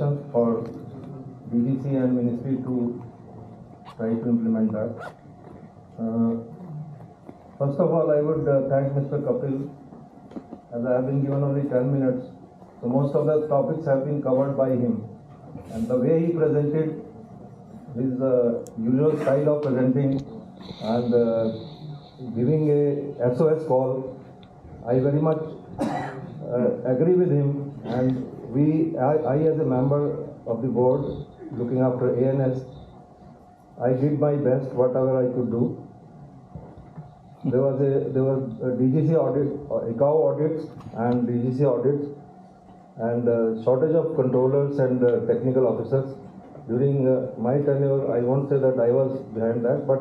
instructions for DGC and Ministry to try to implement that. First of all, I would thank Mr. Kapil, as I have been given only 10 minutes. So most of the topics have been covered by him. And the way he presented his usual style of presenting and giving a SOS call, I very much agree with him. And I as a member of the board looking after ANS, I did my best, whatever I could do. There was DGC audit, ICAO audits and DGC audits, and shortage of controllers and technical officers. During my tenure, I won't say that I was behind that, but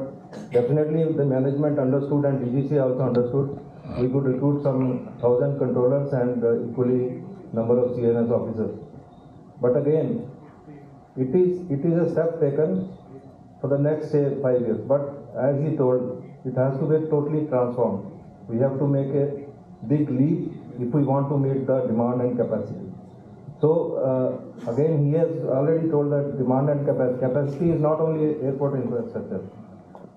definitely the management understood and DGC also understood. We could recruit some 1,000 controllers and equally number of CNS officers. But again, it is a step taken for the next, say, 5 years. But as he told, it has to be totally transformed. We have to make a big leap if we want to meet the demand and capacity. So again, he has already told that demand and capacity is not only airport infrastructure.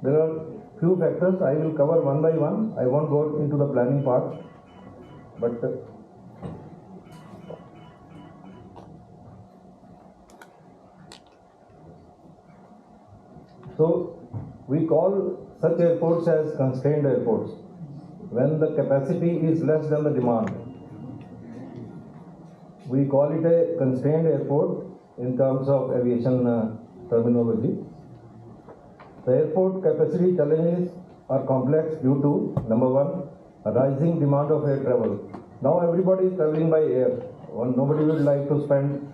There are few factors I will cover one by one. I won't go into the planning part, but so we call such airports as constrained airports when the capacity is less than the demand. We call it a constrained airport in terms of aviation terminology. The airport capacity challenges are complex due to, number one, a rising demand of air travel. Now everybody is traveling by air. Nobody would like to spend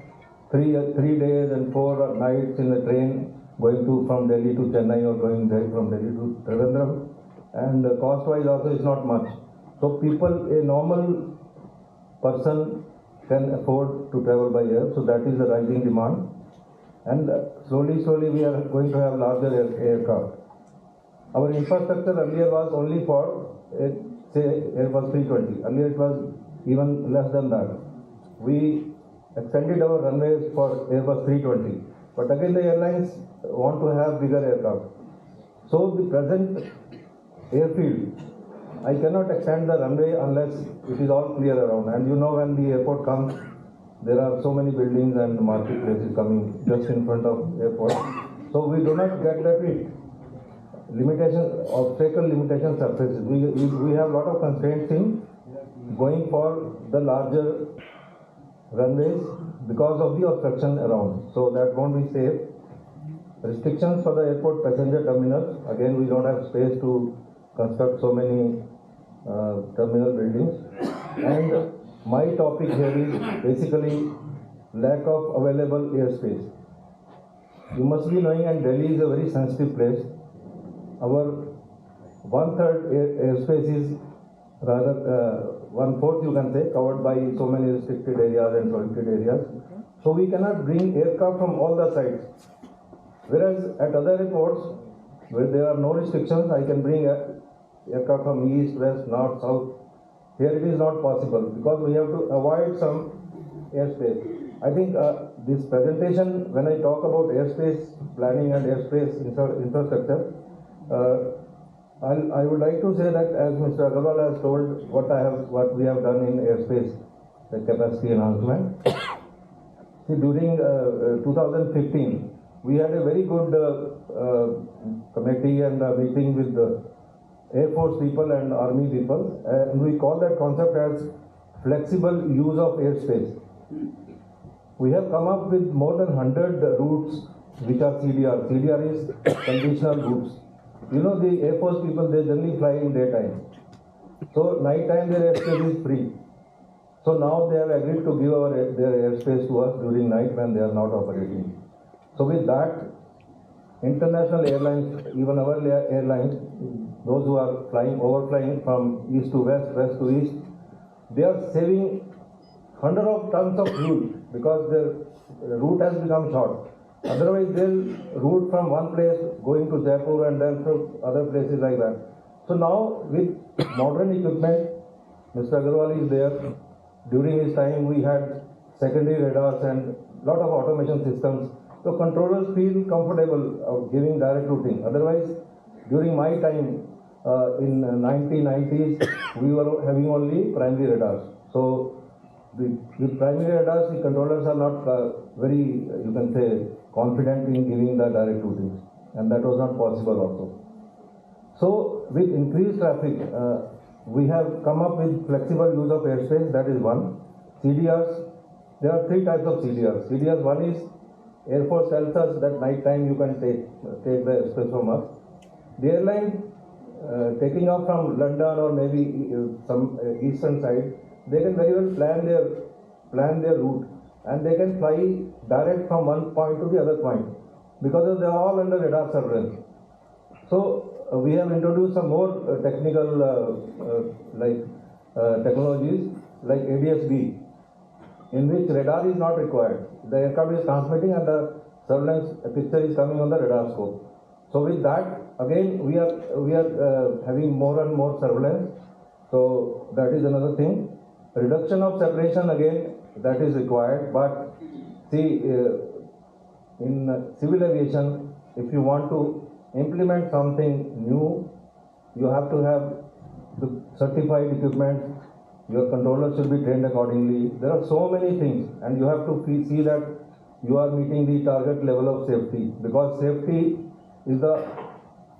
three days and 4 nights in a train going from Delhi to Chennai or going from Delhi to Trivandrum, and cost-wise also is not much. So a normal person can afford to travel by air, so that is the rising demand. And slowly we are going to have larger aircraft. Our infrastructure earlier was only for, say, Airbus 320. Earlier it was even less than that. We extended our runways for Airbus 320. But again, the airlines want to have bigger aircraft. So the present airfield, I cannot extend the runway unless it is all clear around. And you know, when the airport comes, there are so many buildings and marketplaces coming just in front of airport. So we do not get that obstacle limitation surfaces. We have a lot of constraints in going for the larger runways because of the obstruction around. So that won't be safe. Restrictions for the airport passenger terminals. Again, we don't have space to construct so many terminal buildings. And my topic here is basically lack of available airspace. You must be knowing, and Delhi is a very sensitive place. Our 1/3 airspace is rather 1/4, you can say, covered by so many restricted areas and prohibited areas. So we cannot bring aircraft from all the sides. Whereas at other airports, where there are no restrictions, I can bring aircraft from east, west, north, south. Here it is not possible because we have to avoid some airspace. I think this presentation, when I talk about airspace planning and airspace infrastructure, I would like to say that, as Mr. Agarwal has told, what we have done in airspace, the capacity enhancement. See, during 2015, we had a very good committee and meeting with the Air Force people and Army people, and we call that concept as flexible use of airspace. We have come up with more than 100 routes which are CDR. CDR is conditional routes. You know, the Air Force people, they generally fly in daytime. So night time their airspace is free. So now they have agreed to give their airspace to us during night when they are not operating. So with that, international airlines, even our airlines, those who are overflying from east to west, west to east, they are saving hundreds of tons of fuel because their route has become short. Otherwise, they'll route from one place going to Jaipur and then to other places like that. So now with modern equipment, Mr. Agarwal is there. During his time, we had secondary radars and lot of automation systems. So controllers feel comfortable of giving direct routing. Otherwise, during my time in 1990s, we were having only primary radars. So with primary radars, the controllers are not very, you can say, confident in giving the direct routing, and that was not possible also. So with increased traffic, we have come up with flexible use of airspace. That is one. CDRs, there are three types of CDRs. CDRs, one is Air Force tells us that night time you can take the airspace from us. The airline taking off from London or maybe some eastern side, they can very well plan their route, and they can fly direct from one point to the other point because they are all under radar surveillance. So we have introduced some more technical technologies like ADS-B, in which radar is not required. The aircraft is transmitting and the surveillance picture is coming on the radar scope. So with that, again, we are having more and more surveillance. So that is another thing. Reduction of separation, again, that is required. But see, in civil aviation, if you want to implement something new, you have to have the certified equipment. Your controller should be trained accordingly. There are so many things, and you have to see that you are meeting the target level of safety, because safety is the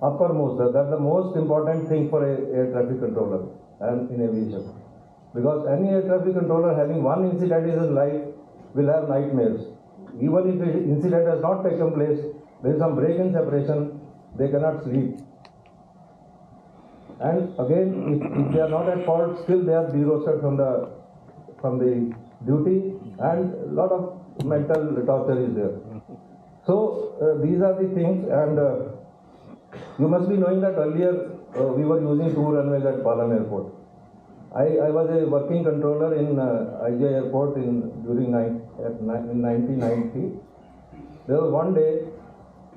uppermost. That's the most important thing for a air traffic controller and in aviation. Because any air traffic controller having one incident in his life will have nightmares. Even if the incident has not taken place, there is some break in separation, they cannot sleep. And again, if they are not at fault, still they are derostered from the duty, and a lot of mental torture is there. So these are the things, and you must be knowing that earlier we were using two runways at Palam Airport. I was a working controller in IJ Airport in 1990. There was one day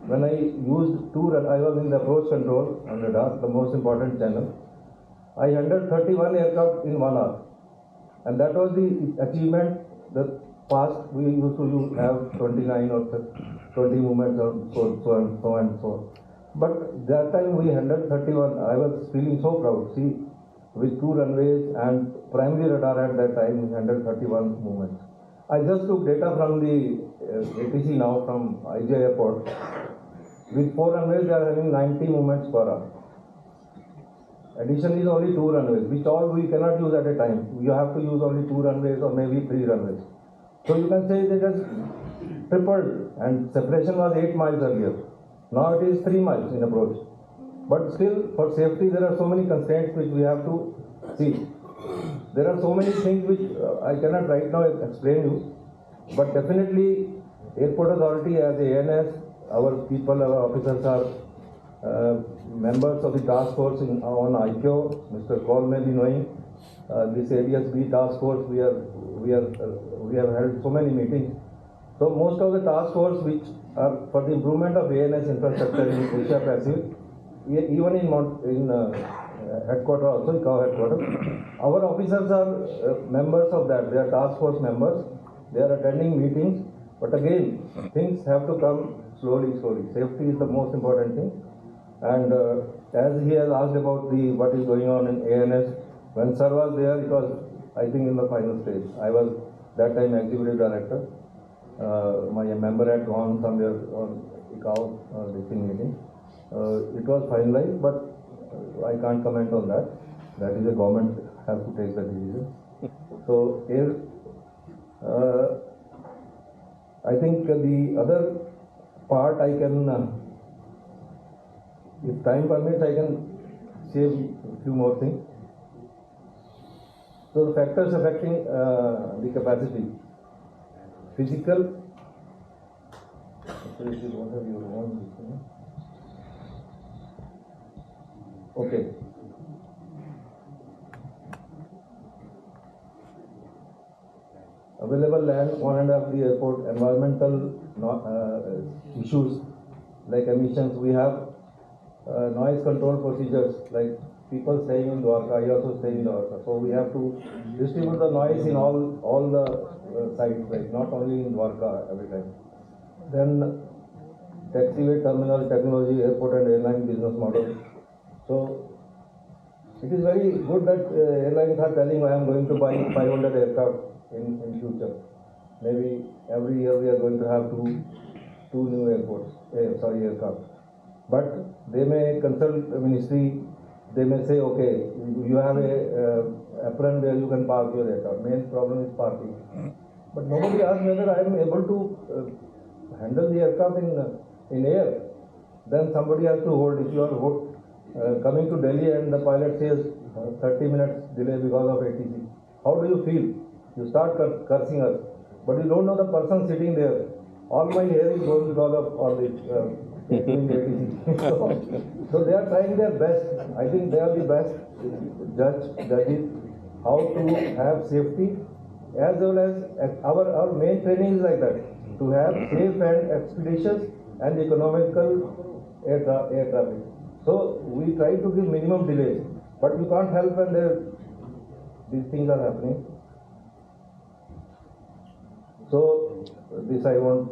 when I used I was in the approach control on radar, the most important channel. I handled 31 aircraft in 1 hour, and that was the achievement. The past we used to have 29 or 20 movements or so and so. But that time we handled 31. I was feeling so proud. See, with two runways and primary radar at that time, we handled 31 movements. I just took data from the ATC now from IJ Airport. With 4 runways, they are having 90 movements per hour. Addition is only 2 runways, which all we cannot use at a time. You have to use only 2 runways or maybe 3 runways. So you can say that has tripled, and separation was 8 miles earlier. Now it is 3 miles in approach. But still, for safety, there are so many constraints which we have to see. There are so many things which I cannot right now explain you. But definitely, Airport Authority as a ANS, our people, our officers are members of the task force on ICO. Mr. Kaul may be knowing this ADS-B task force. We have held so many meetings. So most of the task force which are for the improvement of ANS infrastructure in Asia Pacific, even in headquarters also, ICAO headquarters, our officers are members of that. They are task force members. They are attending meetings. But again, things have to come slowly. Safety is the most important thing. And as he has asked about what is going on in ANS, when Sir was there, it was, I think, in the final stage. I was that time executive director. My member had gone somewhere on ICAO meeting. It was finalized, but I can't comment on that. That is, the government has to take the decision. So here, I think the other part I can, if time permits, I can say a few more things. So the factors affecting the capacity. Physical. Okay. Available land on and off the airport, environmental issues like emissions. We have noise control procedures, like people staying in Dwarka, I also stay in Dwarka. So we have to distribute the noise in all the sites, like not only in Dwarka every time. Then taxiway terminal technology, airport and airline business model. So it is very good that airlines are telling I am going to buy 500 aircraft in future. Maybe every year we are going to have two new aircraft. But they may consult the ministry. They may say, okay, you have a apron where you can park your aircraft. Main problem is parking. But nobody asks whether I am able to handle the aircraft in air. Then somebody has to hold. If you are coming to Delhi and the pilot says 30 minutes delay because of ATC, how do you feel? You start cursing us. But you don't know the person sitting there. All my hair is going because of all this ATC. So they are trying their best. I think they are the best judges how to have safety, as well as our main training is like that, to have safe and expeditious and economical air traffic. So we try to give minimum delays, but you can't help when these things are happening. So this I want.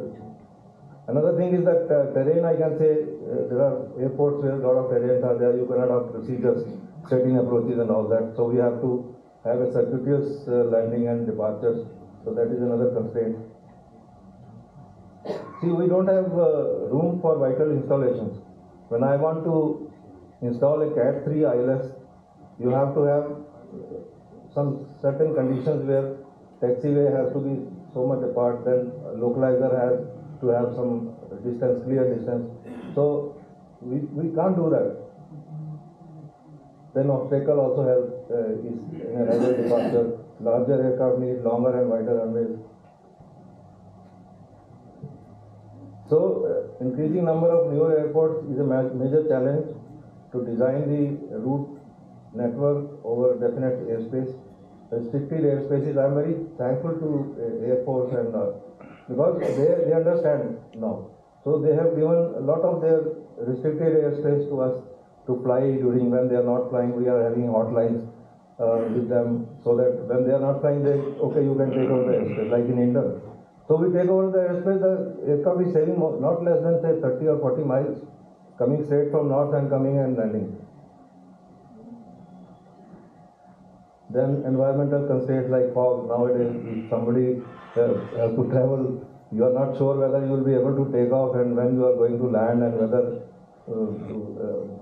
Another thing is that terrain, I can say there are airports where a lot of terrains are there. You cannot have procedures, setting approaches and all that. So we have to have a circuitous landing and departures. So that is another constraint. See, we don't have room for vital installations. When I want to install a Cat3 ILS, you have to have some certain conditions where taxiway has to be so much apart, then localizer has to have some distance, clear distance. So we can't do that. Then obstacle also has is in a regular departure. Larger aircraft need longer and wider runways. So increasing number of new airports is a major challenge to design the route network over definite airspace. Restricted airspaces, I am very thankful to Air Force and because they understand now. So they have given a lot of their restricted airspace to us to fly during when they are not flying. We are having hotlines with them so that when they are not flying, they okay, you can take over the airspace like in India. So we take over the airspace. The aircraft is saving not less than say 30 or 40 miles, coming straight from north and coming and landing. Then environmental constraints like fog. Nowadays, if somebody has to travel, you are not sure whether you will be able to take off and when you are going to land, and whether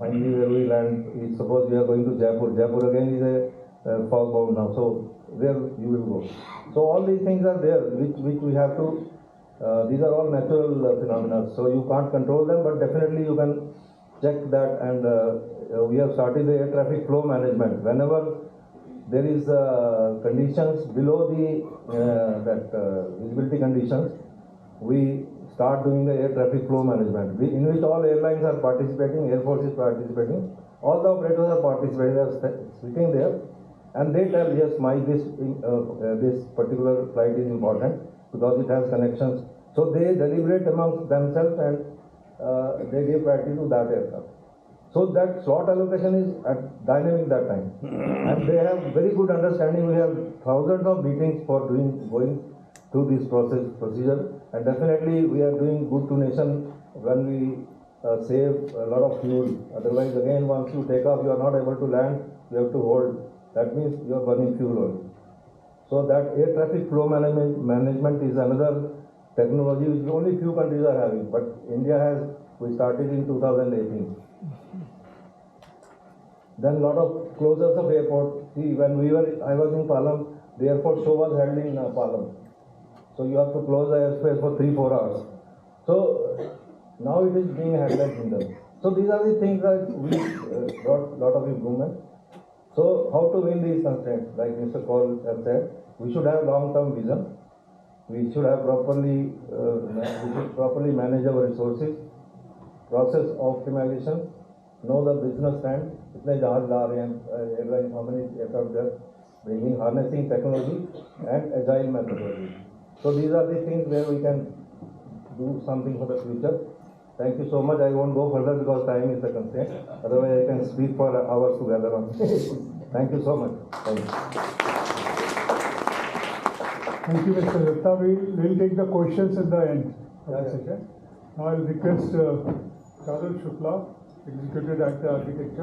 finally where we land. Suppose we are going to Jaipur. Jaipur again is a fog bound now. So where you will go? So all these things are there, which we have to. These are all natural phenomena. So you can't control them, but definitely you can check that. And we have started the air traffic flow management. Whenever there is conditions below the visibility conditions, we start doing the air traffic flow management, in which all airlines are participating, Air Force is participating, all the operators are participating. They are sitting there, and they tell, yes, this particular flight is important because it has connections. So they deliberate amongst themselves and they give priority to that aircraft. So that slot allocation is dynamic that time, and they have very good understanding. We have thousands of meetings for going through this procedure, and definitely we are doing good to nation when we save a lot of fuel. Otherwise, again, once you take off, you are not able to land. You have to hold. That means you are burning fuel only. So that air traffic flow management is another technology which only few countries are having, but India has. We started in 2018. Then a lot of closures of airport. See, when I was in Palam, the airport show was held in Palam. So you have to close the airspace for 3-4 hours. So now it is being handled at Hindal. So these are the things that we brought a lot of improvement. So how to win these constraints? Like Mr. Kaul has said, we should have long-term vision. We should have properly manage our resources. Process optimization. Know the business trend. कितने जहाज ला रहे हैं, airline, how many aircraft they are bringing, harnessing technology and agile methodology. So these are the things where we can do something for the future. Thank you so much. I won't go further because time is a constraint. Otherwise, I can speak for hours together on. Thank you so much. Thank you. Thank you, Mr. Datta. We'll take the questions at the end of the session. Now I'll request Charul Shukla, Executive Director Architecture.